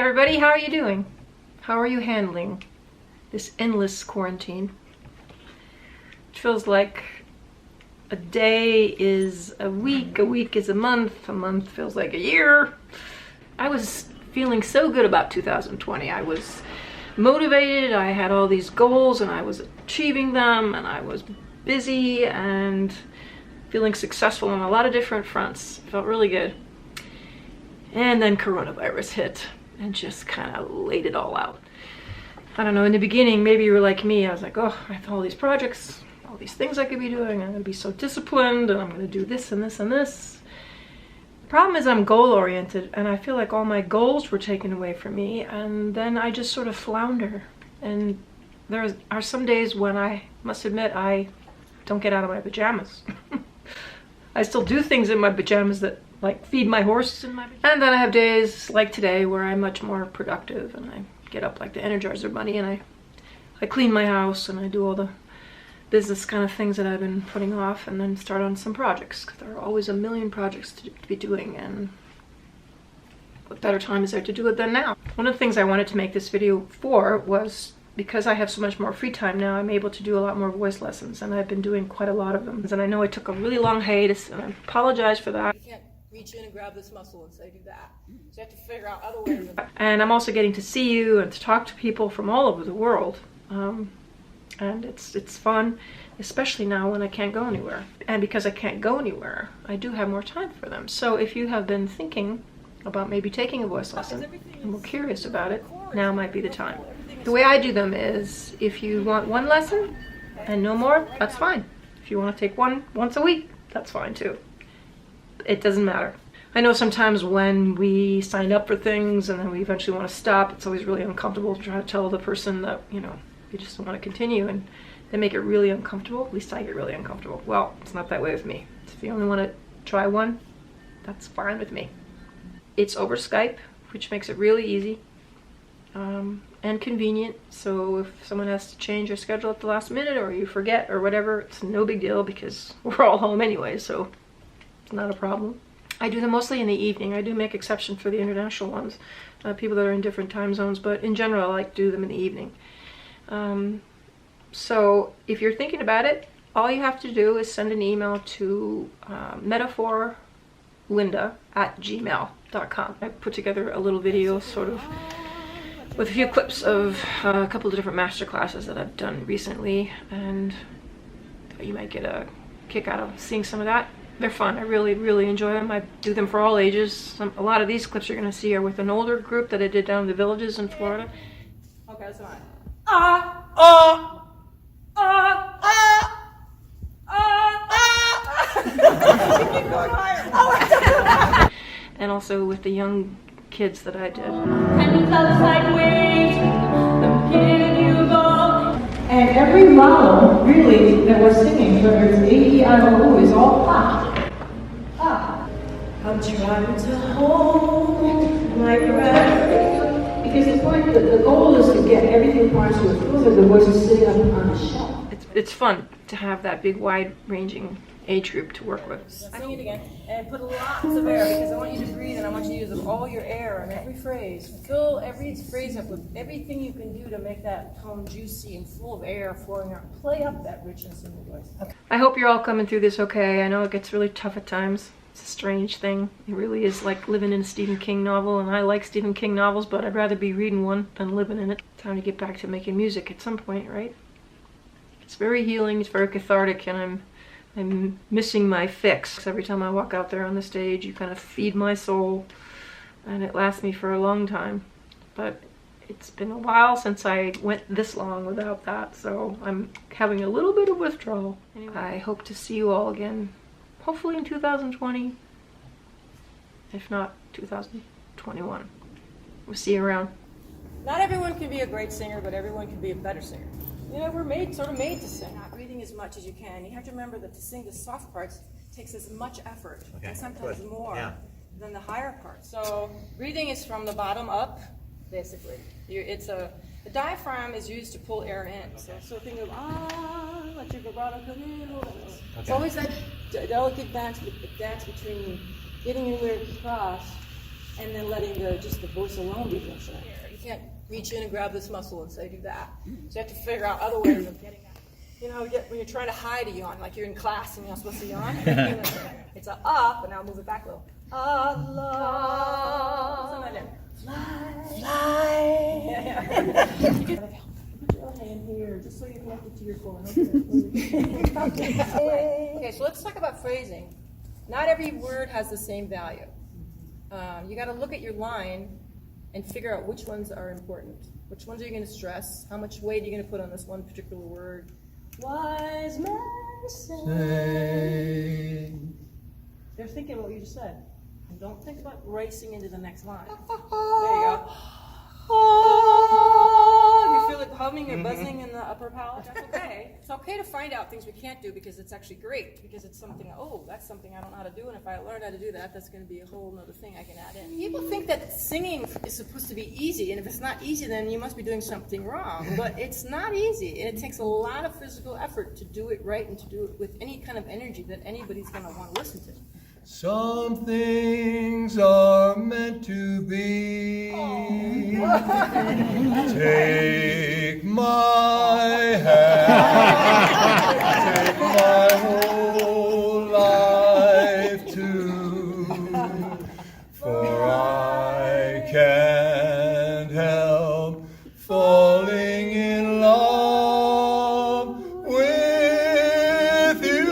everybody, how are you doing? How are you handling this endless quarantine? It feels like a day is a week is a month feels like a year. I was feeling so good about 2020. I was motivated, I had all these goals and I was achieving them, and I was busy and feeling successful on a lot of different fronts. It felt really good. And then coronavirus hit and just kind of laid it all out. I don't know, in the beginning, maybe you were like me, I was like, oh, I have all these projects, all these things I could be doing, I'm gonna be so disciplined, and I'm gonna do this and this and this. The problem is I'm goal-oriented, and I feel like all my goals were taken away from me, and then I just sort of flounder. And there are some days when I must admit I don't get out of my pajamas. I still do things in my pajamas that like feed my horse in my pajamas. And then I have days like today where I'm much more productive, and I get up like the Energizer Bunny and I clean my house and I do all the business kind of things that I've been putting off, and then start on some projects, because there are always a million projects to be doing, and what better time is there to do it than now? One of the things I wanted to make this video for was because I have so much more free time now, I'm able to do a lot more voice lessons, and I've been doing quite a lot of them. And I know I took a really long hiatus, and I apologize for that. You can't reach in and grab this muscle and say do that. So you have to figure out other ways. And I'm also getting to see you and to talk to people from all over the world. And it's fun, especially now when I can't go anywhere. And because I can't go anywhere, I do have more time for them. So if you have been thinking about maybe taking a voice lesson and were curious about it, now might be the time. The way I do them is, if you want one lesson and no more, that's fine. If you want to take one once a week, that's fine too. It doesn't matter. I know sometimes when we sign up for things and then we eventually want to stop, it's always really uncomfortable to try to tell the person that, you know, you just don't want to continue, and they make it really uncomfortable. At least I get really uncomfortable. Well, it's not that way with me. If you only want to try one, that's fine with me. It's over Skype, which makes it really easy and convenient. So if someone has to change your schedule at the last minute, or you forget or whatever, it's no big deal because we're all home anyway, so it's not a problem. I do them mostly in the evening. I do make exceptions for the international ones, people that are in different time zones, but in general I like to do them in the evening. So if you're thinking about it, all you have to do is send an email to metaphorlinda@gmail.com. I put together a little video sort of with a few clips of a couple of different master classes that I've done recently, and you might get a kick out of seeing some of that. They're fun. I really enjoy them. I do them for all ages. A lot of these clips you're going to see are with an older group that I did down in the villages in Florida. Okay, that's fine. Keep going higher. And also with the young kids that I did. Can you tell the sideways? And every vowel, really, that we're singing, whether it's A, E, I, O, U, is all ah. Ah. I'm trying to hold my breath. Because the goal is to get everything parts to a feel that the voice is sitting up on a shelf. It's fun to have that big, wide-ranging age group to work with. Sing it again, and put lots of air, because I want you to breathe, and I want you to use all your air in every phrase. Fill every phrase up with everything you can do to make that tone juicy and full of air flowing out. Play up that richness in your voice. Okay. I hope you're all coming through this okay. I know it gets really tough at times. It's a strange thing. It really is like living in a Stephen King novel, and I like Stephen King novels, but I'd rather be reading one than living in it. Time to get back to making music at some point, right? It's very healing, it's very cathartic, and I'm missing my fix. Every time I walk out there on the stage, you kind of feed my soul, and it lasts me for a long time. But it's been a while since I went this long without that, so I'm having a little bit of withdrawal. Anyway, I hope to see you all again, hopefully in 2020, if not 2021. We'll see you around. Not everyone can be a great singer, but everyone can be a better singer. You know, we're sort of made to sing. Not breathing as much as you can. You have to remember that to sing the soft parts takes as much effort, and sometimes more than the higher parts. So breathing is from the bottom up, basically. The diaphragm is used to pull air in. So think of let your vibrato come in. It's always that delicate dance between getting your lyrics across and then letting just the voice alone be function. You can't reach in and grab this muscle and say do that. So you have to figure out other ways of getting at. You know, when you're trying to hide a yawn, like you're in class and you're not supposed to yawn, it's a up, and now move it back a little. Allah. Something like that. Fly. Put your hand here, just so you're connected to your core. Okay, so let's talk about phrasing. Not every word has the same value. You got to look at your line and figure out which ones are important. Which ones are you going to stress? How much weight are you going to put on this one particular word? Wise men say. They're thinking what you just said. And don't think about racing into the next line. There you go. You feel it humming or buzzing in the upper palate? That's okay. It's okay to find out things we can't do because it's actually great. Because it's something, oh, that's something I don't know how to do. And if I learn how to do that, that's going to be a whole other thing I can add in. People think that singing is supposed to be easy. And if it's not easy, then you must be doing something wrong. But it's not easy. And it takes a lot of physical effort to do it right and to do it with any kind of energy that anybody's going to want to listen to. Some things are meant to be. Take my hand, take my whole life too, for I can't help falling in love with you.